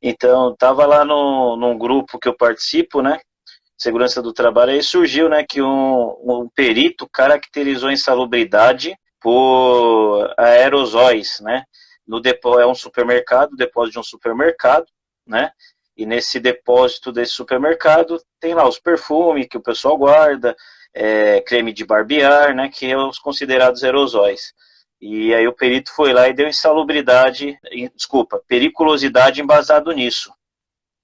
Então, estava lá num grupo que eu participo, né? Segurança do trabalho, aí surgiu, né, que um perito caracterizou a insalubridade por aerosóis, né? No depósito, é um supermercado, depósito de um supermercado, né? E nesse depósito desse supermercado tem lá os perfumes que o pessoal guarda, creme de barbear, né? Que é os considerados aerosóis. E aí o perito foi lá e deu insalubridade, desculpa, periculosidade embasado nisso.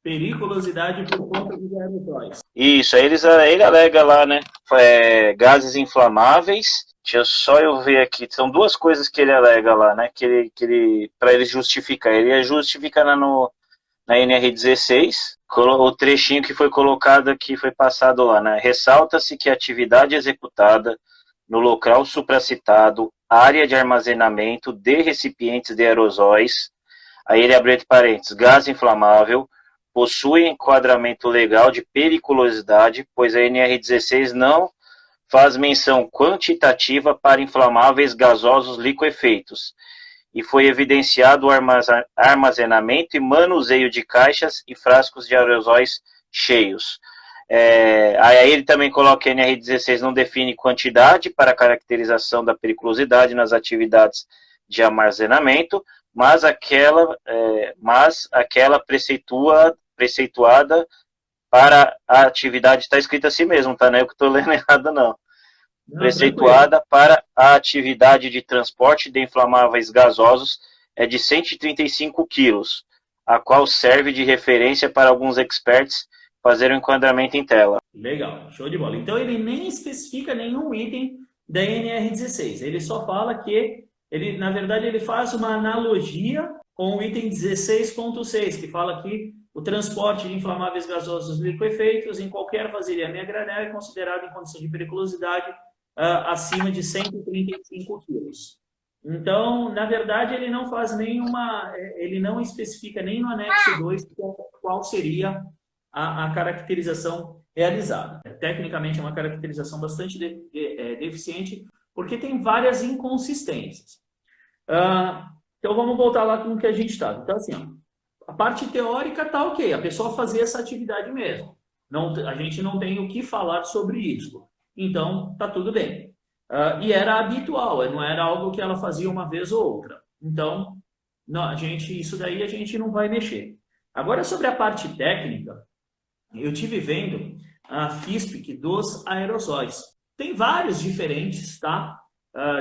Periculosidade por conta dos aerosóis. Isso, aí ele alega lá, né? Gases inflamáveis. Deixa só eu ver aqui. São duas coisas que ele alega lá, né? Para ele justificar. Ele justifica na NR16, o trechinho que foi colocado aqui, foi passado lá, né? Ressalta-se que a atividade executada no local supracitado, área de armazenamento de recipientes de aerosóis, aí ele abre entre parênteses, gás inflamável, possui enquadramento legal de periculosidade, pois a NR16 não faz menção quantitativa para inflamáveis gasosos liquefeitos, e foi evidenciado o armazenamento e manuseio de caixas e frascos de aerosóis cheios. Aí ele também coloca que a NR16 não define quantidade para caracterização da periculosidade nas atividades de armazenamento, mas aquela preceituada para a atividade, está escrito assim mesmo, tá? Não é eu que estou lendo errado, não. Não, tranquilo. Preceituada para a atividade de transporte de inflamáveis gasosos é de 135 quilos, a qual serve de referência para alguns experts fazer o enquadramento em tela. Legal, show de bola. Então ele nem especifica nenhum item da NR16. Ele só fala que ele, na verdade, ele faz uma analogia com o item 16.6, que fala que o transporte de inflamáveis gasosos liquefeitos em qualquer vasilhamento granel é considerado em condição de periculosidade acima de 135 quilos. Então, na verdade, ele não faz nenhuma, ele não especifica nem no anexo 2 qual seria a caracterização realizada. Tecnicamente, é uma caracterização bastante deficiente, porque tem várias inconsistências. Então, vamos voltar lá com o que a gente está. Então, assim, ó, a parte teórica está ok, a pessoa fazia essa atividade mesmo. Não, a gente não tem o que falar sobre isso. Então, está tudo bem. E era habitual, não era algo que ela fazia uma vez ou outra. Então, não, isso daí a gente não vai mexer. Agora, sobre a parte técnica, eu tive vendo a FISPIC dos aerosóis. Tem vários diferentes, tá?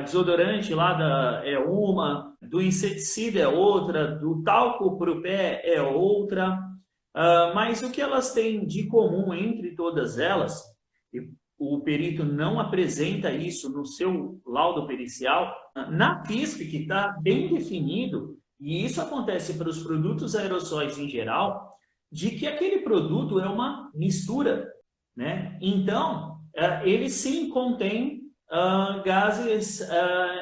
Desodorante lá é uma, do inseticida é outra, do talco para o pé é outra. Mas o que elas têm de comum entre todas elas, e o perito não apresenta isso no seu laudo pericial, na FISPIC está bem definido, e isso acontece para os produtos aerossóis em geral, de que aquele produto é uma mistura, né? Então, ele sim contém gases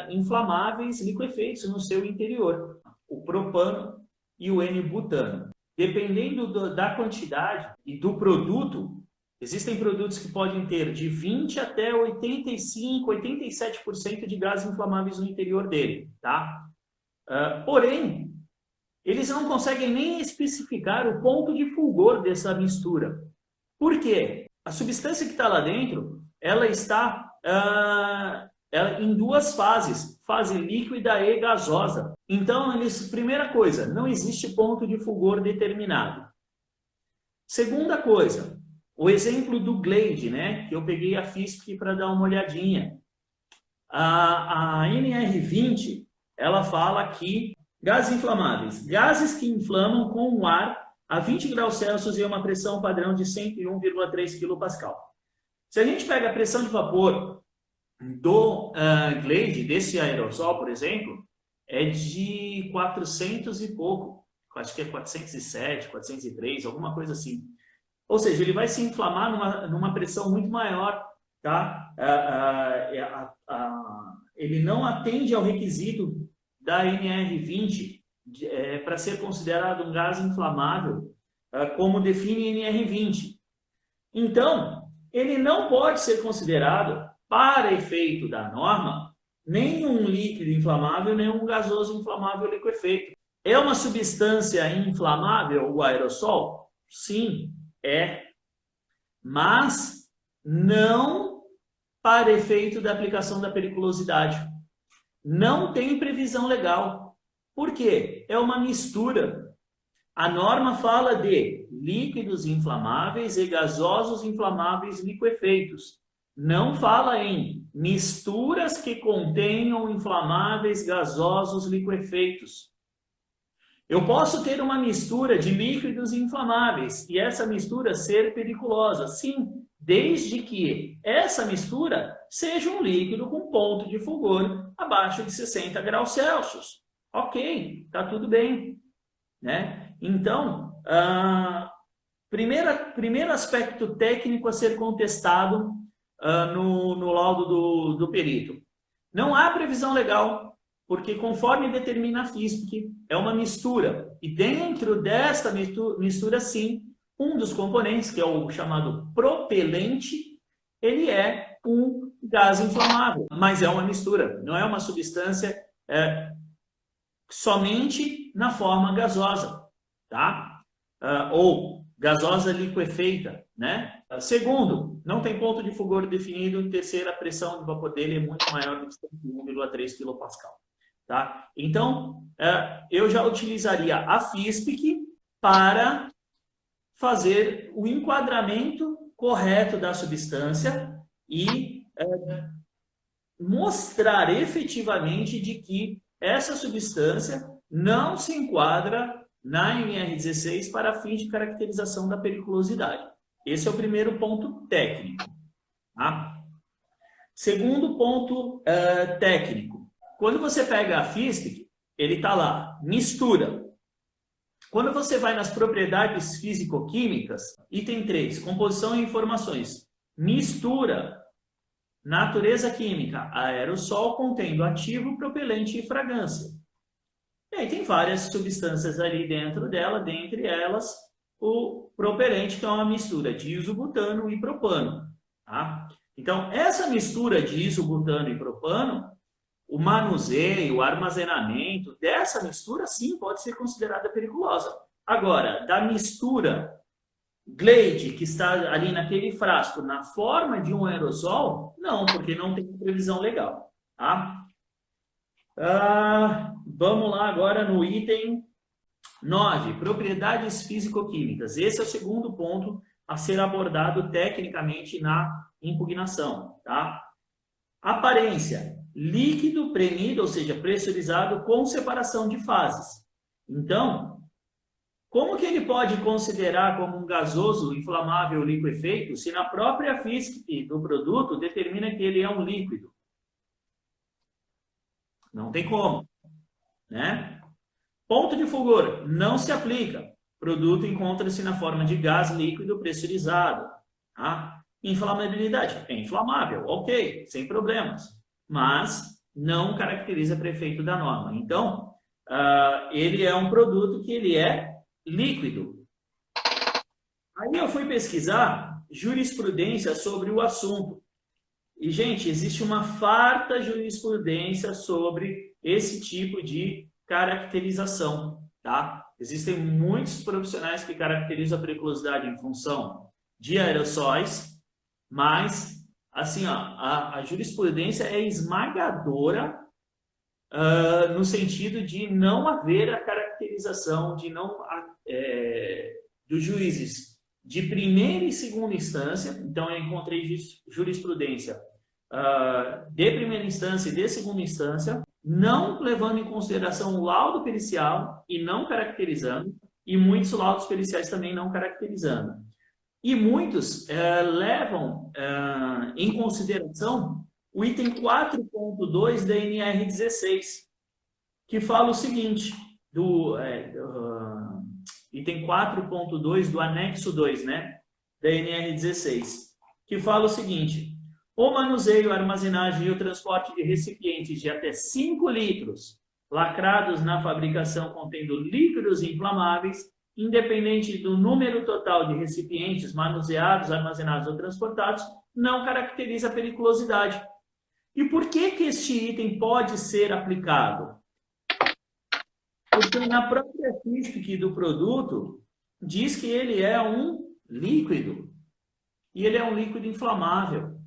inflamáveis liquefeitos no seu interior, o propano e o N-butano. Dependendo da quantidade e do produto, existem produtos que podem ter de 20 até 85, 87% de gases inflamáveis no interior dele, tá? Porém, eles não conseguem nem especificar o ponto de fulgor dessa mistura. Por quê? A substância que está lá dentro, ela está em duas fases, fase líquida e gasosa. Então, primeira coisa, não existe ponto de fulgor determinado. Segunda coisa, o exemplo do Glade, né, que eu peguei a FISP para dar uma olhadinha. A NR20, ela fala que gases inflamáveis, gases que inflamam com o ar a 20 graus Celsius e uma pressão padrão de 101,3 kPa. Se a gente pega a pressão de vapor do Glade, desse aerosol, por exemplo, é de 400 e pouco, acho que é 407, 403, alguma coisa assim. Ou seja, ele vai se inflamar numa pressão muito maior, tá? Ele não atende ao requisito da NR20 para ser considerado um gás inflamável, como define NR20. Então, ele não pode ser considerado, para efeito da norma, nem um líquido inflamável, nem um gasoso inflamável liquefeito. É uma substância inflamável o aerossol? Sim, é. Mas não para efeito da aplicação da periculosidade. Não tem previsão legal. Por quê? É uma mistura. A norma fala de líquidos inflamáveis e gasosos inflamáveis liquefeitos. Não fala em misturas que contenham inflamáveis gasosos liquefeitos. Eu posso ter uma mistura de líquidos inflamáveis e essa mistura ser periculosa, sim, desde que essa mistura seja um líquido com ponto de fulgor abaixo de 60 graus Celsius. Ok, está tudo bem, né? Então, primeiro aspecto técnico a ser contestado no laudo do perito. Não há previsão legal, porque conforme determina a FISPIC, é uma mistura. E dentro desta mistura, sim, um dos componentes, que é o chamado propelente, ele é um gás inflamável, mas é uma mistura, não é uma substância somente na forma gasosa, tá? Ou gasosa liquefeita, né? Segundo, não tem ponto de fulgor definido. Terceiro, a pressão do vapor dele é muito maior do que 1,3 kPa. Tá? Então, eu já utilizaria a FISPIC para fazer o enquadramento correto da substância e mostrar efetivamente de que essa substância não se enquadra na NR16 para fins de caracterização da periculosidade. Esse é o primeiro ponto técnico. Tá? Segundo ponto técnico. Quando você pega a FISPIC, ele está lá, mistura. Quando você vai nas propriedades físico-químicas, item 3, composição e informações, mistura, natureza química, aerossol contendo ativo, propelente e fragrância. E aí tem várias substâncias ali dentro dela, dentre elas o propelente, que é uma mistura de isobutano e propano. Tá? Então, essa mistura de isobutano e propano, o manuseio, o armazenamento dessa mistura, sim, pode ser considerada periculosa. Agora, da mistura Glade, que está ali naquele frasco, na forma de um aerossol, não, porque não tem previsão legal. Tá? Vamos lá agora no item 9, propriedades físico-químicas. Esse é o segundo ponto a ser abordado tecnicamente na impugnação. Tá? Aparência, líquido premido, ou seja, pressurizado com separação de fases. Então, como que ele pode considerar como um gasoso inflamável liquefeito se na própria FISPIC do produto determina que ele é um líquido? Não tem como, né? Ponto de fulgor, não se aplica. O produto encontra-se na forma de gás líquido pressurizado. Tá? Inflamabilidade, é inflamável, ok, sem problemas. Mas não caracteriza prefeito da norma. Então, ele é um produto que ele é líquido. Aí eu fui pesquisar jurisprudência sobre o assunto. E, gente, existe uma farta jurisprudência sobre esse tipo de caracterização, tá? Existem muitos profissionais que caracterizam a periculosidade em função de aerossóis, mas, assim, ó, a jurisprudência é esmagadora no sentido de não haver a caracterização, de não dos juízes de primeira e segunda instância. Então, eu encontrei jurisprudência de primeira instância e de segunda instância, não levando em consideração o laudo pericial e não caracterizando, e muitos laudos periciais também não caracterizando. E muitos levam em consideração o item 4.2 da NR16, que fala o seguinte, item 4.2 do anexo 2, né, da NR16, que fala o seguinte: o manuseio, armazenagem e o transporte de recipientes de até 5 litros lacrados na fabricação contendo líquidos inflamáveis, independente do número total de recipientes manuseados, armazenados ou transportados, não caracteriza a periculosidade. E por que este item pode ser aplicado? Porque na própria FISP do produto diz que ele é um líquido. E ele é um líquido inflamável.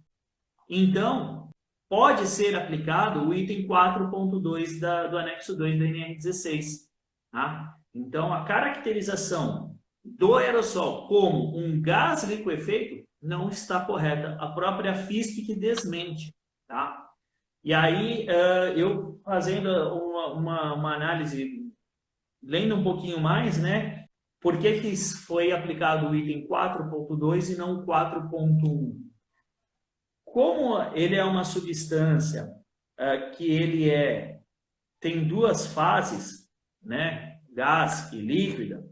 Então, pode ser aplicado o item 4.2 do anexo 2 da NR16. Tá? Então, a caracterização do aerossol como um gás liquefeito não está correta. A própria FISP que desmente. Tá? E aí, eu fazendo uma análise, lendo um pouquinho mais, né? Por que foi aplicado o item 4.2 e não o 4.1? Como ele é uma substância que tem duas fases, né? Gás e líquida,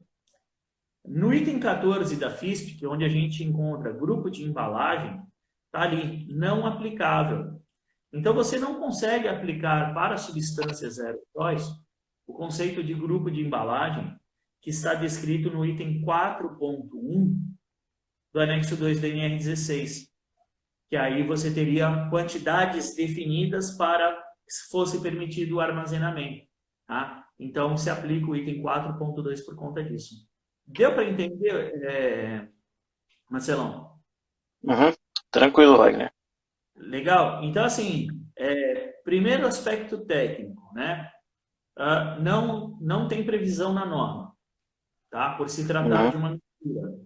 no item 14 da FISP, que é onde a gente encontra grupo de embalagem, está ali, não aplicável. Então, você não consegue aplicar para substâncias aerossóis o conceito de grupo de embalagem que está descrito no item 4.1 do anexo 2 da NR16, que aí você teria quantidades definidas para se fosse permitido o armazenamento. Tá? Então, se aplica o item 4.2 por conta disso. Deu para entender, Marcelão? Uhum. Tranquilo, Wagner. Legal. Então, assim, primeiro aspecto técnico, né? Não tem previsão na norma, tá? Por se tratar de uma mistura.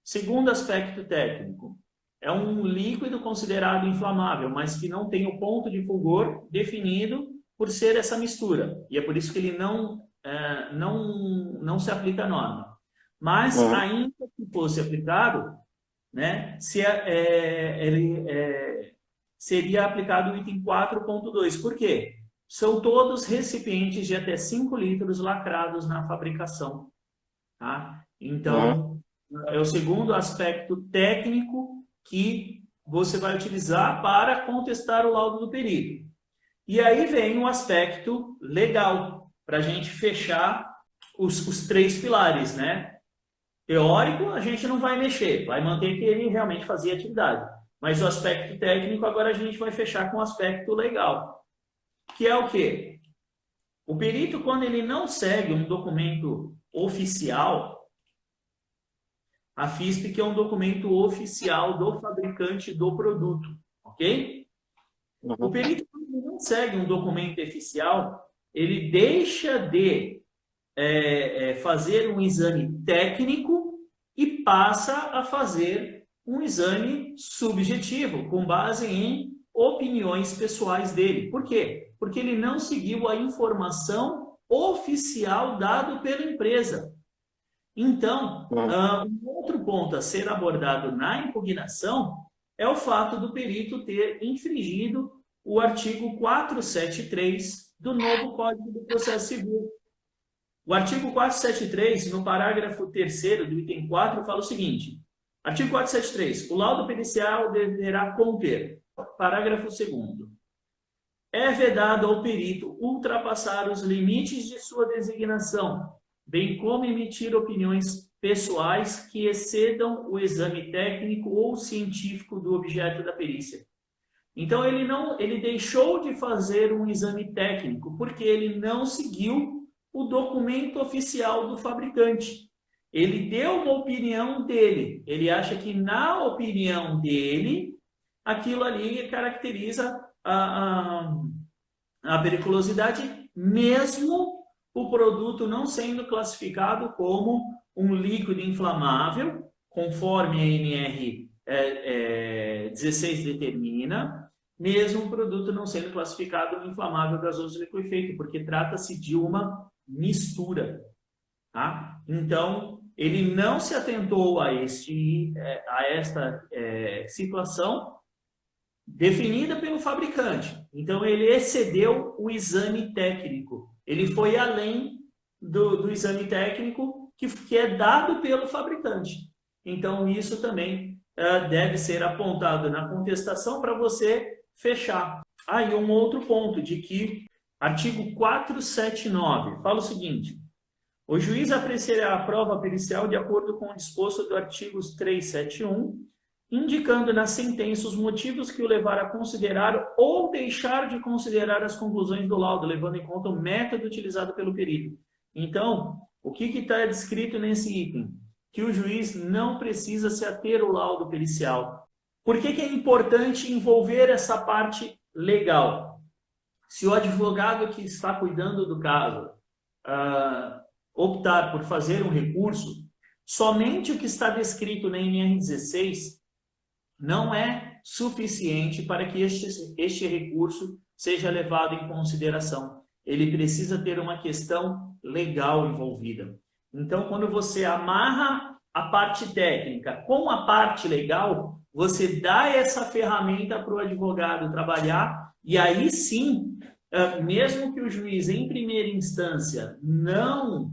Segundo aspecto técnico, é um líquido considerado inflamável, mas que não tem o ponto de fulgor definido por ser essa mistura. E é por isso que ele não se aplica à norma. Mas, ainda que fosse aplicado, né, seria aplicado o item 4.2. Por quê? São todos recipientes de até 5 litros lacrados na fabricação. Tá? Então, é o segundo aspecto técnico que você vai utilizar para contestar o laudo do perito. E aí vem um aspecto legal, para a gente fechar os 3 pilares, né? Teórico, a gente não vai mexer, vai manter que ele realmente fazia atividade. Mas o aspecto técnico, agora a gente vai fechar com o aspecto legal. Que é o quê? O perito, quando ele não segue um documento oficial, a FISP, que é um documento oficial do fabricante do produto, ok? O perito, quando ele não segue um documento oficial, ele deixa de fazer um exame técnico e passa a fazer um exame subjetivo, com base em opiniões pessoais dele. Por quê? Porque ele não seguiu a informação oficial dada pela empresa. Então, um outro ponto a ser abordado na impugnação é o fato do perito ter infringido o artigo 473 do novo Código do Processo Civil. O artigo 473, no parágrafo 3º do item 4, fala o seguinte: artigo 473, o laudo pericial deverá conter, parágrafo 2º, é vedado ao perito ultrapassar os limites de sua designação, bem como emitir opiniões pessoais que excedam o exame técnico ou científico do objeto da perícia. Então, ele deixou de fazer um exame técnico, porque ele não seguiu o documento oficial do fabricante. Ele deu uma opinião dele. Ele acha que, na opinião dele, aquilo ali caracteriza a periculosidade, mesmo o produto não sendo classificado como um líquido inflamável, conforme a NR 16 determina, mesmo o produto não sendo classificado inflamável gasoso liquefeito, porque trata-se de uma mistura. Tá? Então, ele não se atentou a esta situação definida pelo fabricante. Então, ele excedeu o exame técnico. Ele foi além do exame técnico que é dado pelo fabricante. Então, isso também deve ser apontado na contestação para você fechar. E um outro ponto de que artigo 479 fala o seguinte: o juiz apreciará a prova pericial de acordo com o disposto do artigo 371, indicando na sentença os motivos que o levaram a considerar ou deixar de considerar as conclusões do laudo, levando em conta o método utilizado pelo perito. Então, o que está descrito nesse item? Que o juiz não precisa se ater ao laudo pericial. Por que é importante envolver essa parte legal? Se o advogado que está cuidando do caso optar por fazer um recurso, somente o que está descrito na NR16 não é suficiente para que este recurso seja levado em consideração. Ele precisa ter uma questão legal envolvida. Então, quando você amarra a parte técnica com a parte legal, você dá essa ferramenta para o advogado trabalhar e aí sim, mesmo que o juiz em primeira instância não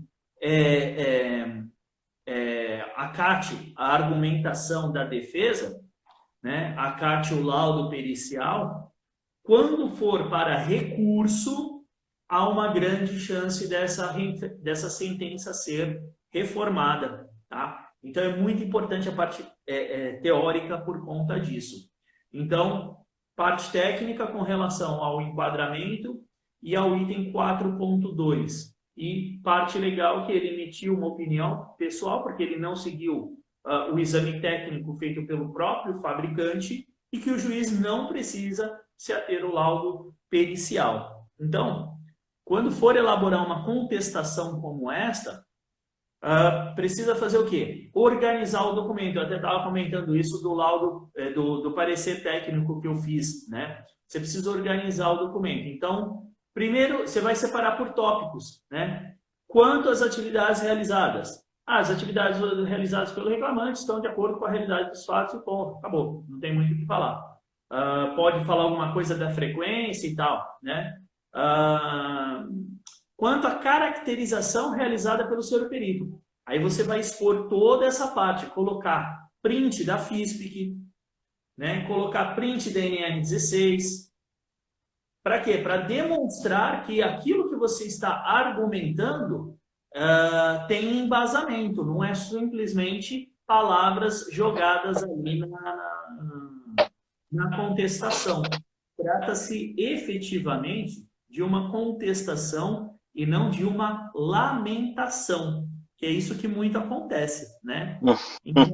acate a argumentação da defesa, né, acate o laudo pericial, quando for para recurso, há uma grande chance dessa sentença ser reformada. Tá? Então, é muito importante a parte teórica por conta disso. Então, parte técnica com relação ao enquadramento e ao item 4.2. E parte legal que ele emitiu uma opinião pessoal, porque ele não seguiu o exame técnico feito pelo próprio fabricante e que o juiz não precisa se ater ao laudo pericial. Então, quando for elaborar uma contestação como esta, precisa fazer o quê? Organizar o documento. Eu até estava comentando isso do laudo, do parecer técnico que eu fiz, né? Você precisa organizar o documento. Então, primeiro, você vai separar por tópicos, né? Quanto às atividades realizadas? As atividades realizadas pelo reclamante estão de acordo com a realidade dos fatos e ponto. Acabou, não tem muito o que falar. Pode falar alguma coisa da frequência e tal, né? Quanto à caracterização realizada pelo senhor perito. Aí você vai expor toda essa parte, colocar print da FISPIC, né? Colocar print da NR16. Para quê? Para demonstrar que aquilo que você está argumentando tem embasamento, não é simplesmente palavras jogadas ali na contestação. Trata-se efetivamente de uma contestação e não de uma lamentação, que é isso que muito acontece, né? Então,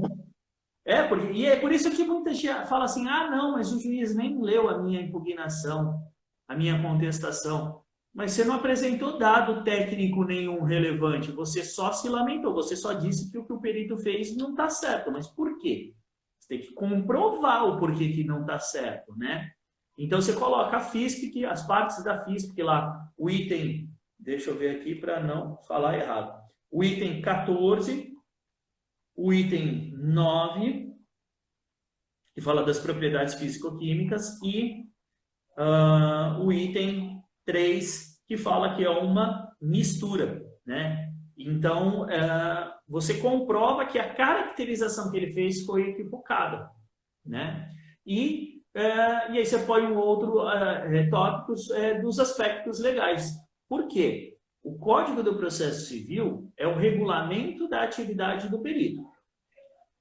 e é por isso que muita gente fala assim, não, mas o juiz nem leu a minha impugnação, a minha contestação. Mas você não apresentou dado técnico nenhum relevante, você só se lamentou, você só disse que o que o perito fez não está certo. Mas por quê? Você tem que comprovar o porquê que não está certo, né? Então você coloca a FISPIC, as partes da FISPIC lá, o item, deixa eu ver aqui para não falar errado, o item 14, o item 9, que fala das propriedades físico-químicas, e o item 3, que fala que é uma mistura, né? Então, você comprova que a caracterização que ele fez foi equivocada, né? E aí você põe um outro tópicos dos aspectos legais. Por quê? O Código do Processo Civil é o regulamento da atividade do perito.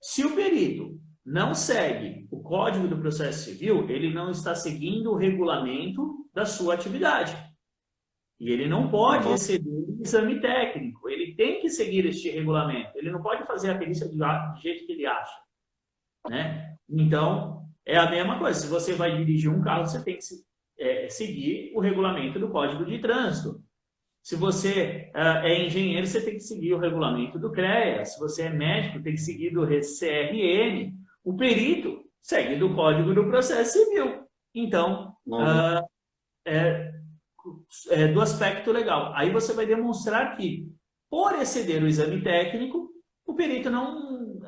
Se o perito não segue o Código do Processo Civil, ele não está seguindo o regulamento da sua atividade. E ele não pode exceder o exame técnico. Ele tem que seguir este regulamento. Ele não pode fazer a perícia do jeito que ele acha, né? Então, é a mesma coisa. Se você vai dirigir um carro, você tem que seguir o regulamento do Código de Trânsito. Se você é engenheiro, você tem que seguir o regulamento do CREA. Se você é médico, tem que seguir do CRM. O perito segue do Código do Processo Civil. Então, do aspecto legal. Aí você vai demonstrar que, por exceder o exame técnico, o perito não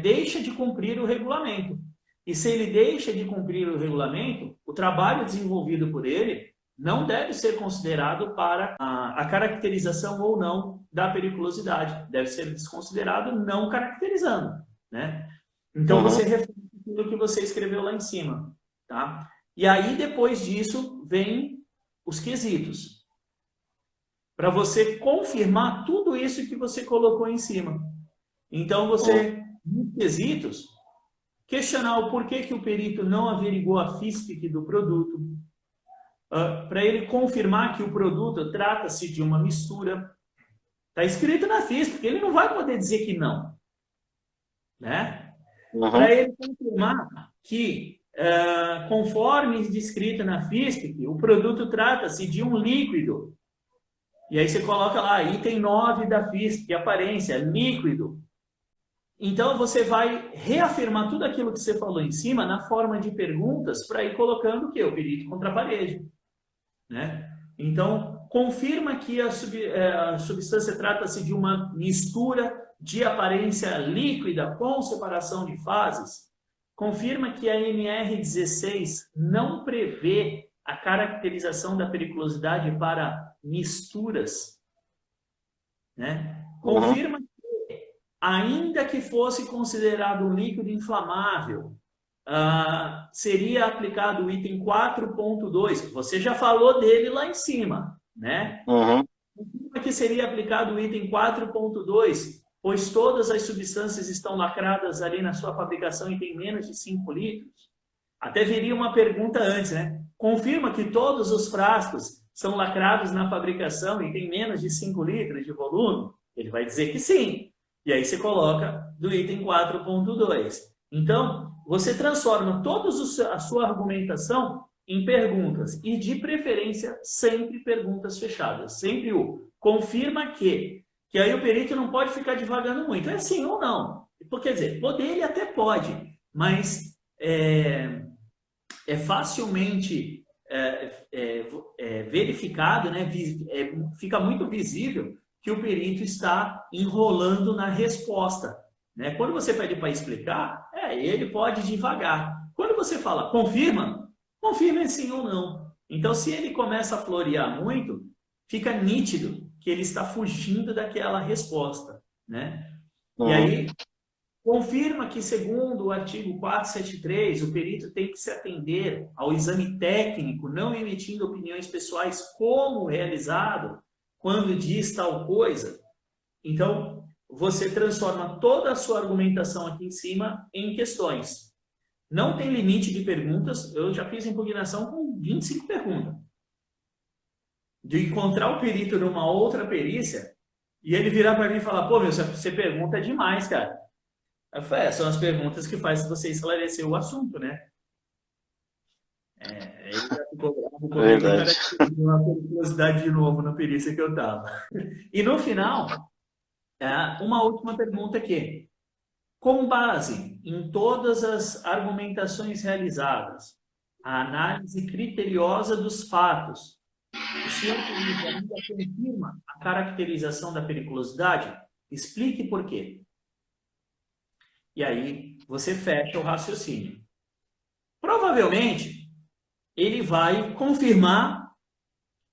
deixa de cumprir o regulamento. E se ele deixa de cumprir o regulamento, o trabalho desenvolvido por ele não deve ser considerado para a caracterização ou não da periculosidade. Deve ser desconsiderado não caracterizando, né? Então, você refere aquilo que você escreveu lá em cima, tá? E aí, depois disso, vem os quesitos. Para você confirmar tudo isso que você colocou em cima. Então, você, nos quesitos, questionar o porquê que o perito não averiguou a FISPIC do produto, para ele confirmar que o produto trata-se de uma mistura, Está escrito na FISP, porque ele não vai poder dizer que não, né? Uhum. Para ele confirmar que, conforme descrito na FISP, o produto trata-se de um líquido. E aí você coloca lá, item 9 da FISP, aparência, líquido. Então, você vai reafirmar tudo aquilo que você falou em cima na forma de perguntas para ir colocando o quê? O perito contra a parede, né? Então, confirma que a substância trata-se de uma mistura de aparência líquida com separação de fases. Confirma que a NR16 não prevê a caracterização da periculosidade para misturas, né? Confirma que, ainda que fosse considerado um líquido inflamável, seria aplicado o item 4.2, você já falou dele lá em cima, né? Uhum. Que seria aplicado o item 4.2, pois todas as substâncias estão lacradas ali na sua fabricação e tem menos de 5 litros. Até viria uma pergunta antes, né? Confirma que todos os frascos são lacrados na fabricação e tem menos de 5 litros de volume? Ele vai dizer que sim. E aí você coloca do item 4.2. Então, você transforma toda a sua argumentação em perguntas. E, de preferência, sempre perguntas fechadas. Sempre o confirma que. Que aí o perito não pode ficar divagando muito. É sim ou não. Quer dizer, poder ele até pode, mas é facilmente verificado, né? Fica muito visível que o perito está enrolando na resposta, né? Quando você pede para explicar, ele pode divagar. Quando você fala confirma é sim ou não. Então, se ele começa a florear muito, fica nítido que ele está fugindo daquela resposta, né? E aí, confirma que, segundo o artigo 473, o perito tem que se atender ao exame técnico, não emitindo opiniões pessoais como realizado quando diz tal coisa. Então, você transforma toda a sua argumentação aqui em cima em questões. Não tem limite de perguntas. Eu já fiz impugnação com 25 perguntas. De encontrar o perito numa outra perícia e ele virar para mim e falar, pô, meu, você pergunta demais, cara. Eu falei, são as perguntas que faz você esclarecer o assunto, né? Ele já ficou bravo comigo, Verdade. uma curiosidade de novo na perícia que eu estava. E no final, uma última pergunta aqui. Com base em todas as argumentações realizadas, a análise criteriosa dos fatos, o senhor ainda confirma a caracterização da periculosidade? Explique por quê. E aí você fecha o raciocínio. Provavelmente, ele vai confirmar,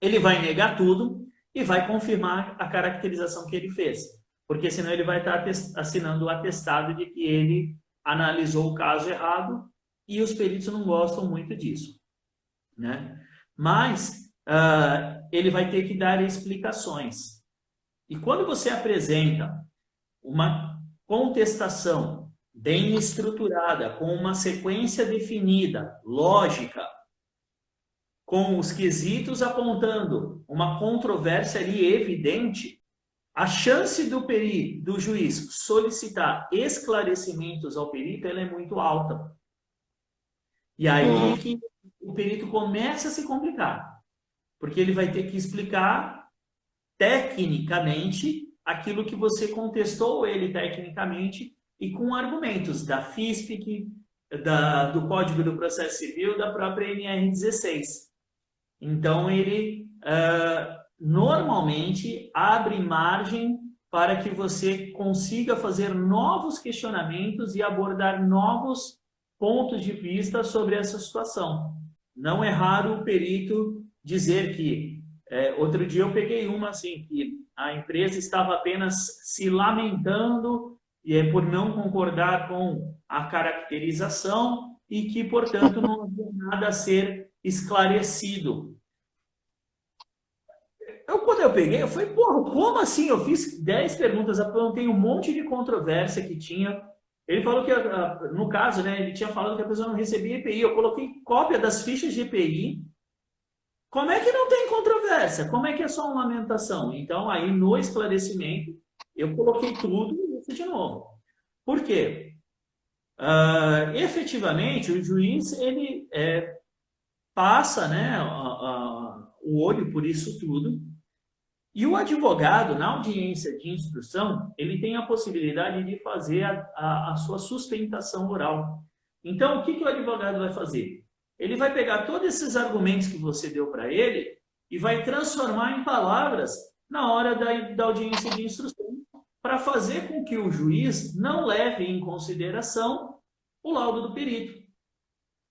ele vai negar tudo e vai confirmar a caracterização que ele fez. Porque senão ele vai estar assinando o atestado de que ele analisou o caso errado e os peritos não gostam muito disso, né? Mas ele vai ter que dar explicações. E quando você apresenta uma contestação bem estruturada, com uma sequência definida, lógica, com os quesitos apontando uma controvérsia ali evidente, a chance do juiz solicitar esclarecimentos ao perito ela é muito alta. E aí que o perito começa a se complicar, porque ele vai ter que explicar tecnicamente aquilo que você contestou ele tecnicamente e com argumentos da FISP, do Código do Processo Civil, da própria NR16. Então, ele normalmente abre margem para que você consiga fazer novos questionamentos e abordar novos pontos de vista sobre essa situação. Não é raro o perito dizer que... outro dia eu peguei uma assim, que a empresa estava apenas se lamentando por não concordar com a caracterização e que, portanto, não havia nada a ser esclarecido. Quando eu peguei, eu falei, porra, como assim? Eu fiz 10 perguntas, apontei um monte de controvérsia que tinha. Ele falou que, no caso, né, ele tinha falado que a pessoa não recebia EPI. Eu coloquei cópia das fichas de EPI Como é que não tem controvérsia? Como é que é só uma lamentação? Então, aí no esclarecimento, eu coloquei tudo isso de novo. Por quê? Efetivamente, o juiz ele passa, né, o olho por isso tudo. E o advogado, na audiência de instrução, ele tem a possibilidade de fazer a sua sustentação oral. Então, o que o advogado vai fazer? Ele vai pegar todos esses argumentos que você deu para ele e vai transformar em palavras na hora da audiência de instrução, para fazer com que o juiz não leve em consideração o laudo do perito.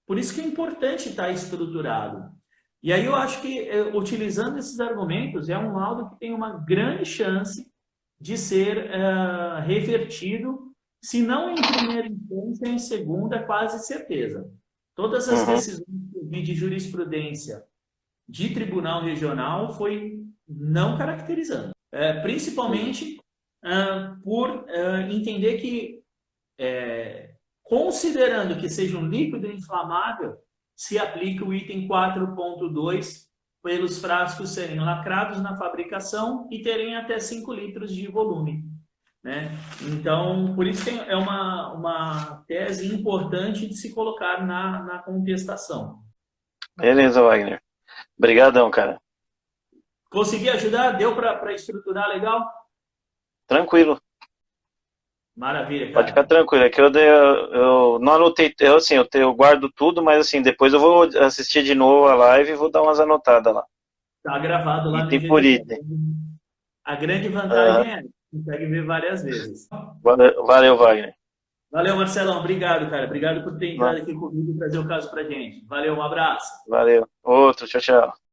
Por isso que é importante estar estruturado. E aí eu acho que, utilizando esses argumentos, é um laudo que tem uma grande chance de ser revertido, se não em primeira instância, em segunda, quase certeza. Todas as decisões que eu vi de jurisprudência de tribunal regional foi não caracterizando. Principalmente por entender que, considerando que seja um líquido inflamável, se aplica o item 4.2 pelos frascos serem lacrados na fabricação e terem até 5 litros de volume. Né? Então, por isso que é uma tese importante de se colocar na contestação. Beleza, Wagner. Obrigadão, cara. Consegui ajudar? Deu para estruturar legal? Tranquilo. Maravilha, cara. Pode ficar tranquilo. É que eu não anotei, eu guardo tudo, mas assim, depois eu vou assistir de novo a live e vou dar umas anotadas lá. Tá gravado lá no Item por item. A grande vantagem é que consegue ver várias vezes. Valeu, Wagner. Valeu, Marcelão. Obrigado, cara. Obrigado por ter entrado aqui comigo e trazer o caso pra gente. Valeu, um abraço. Valeu. Outro, tchau, tchau.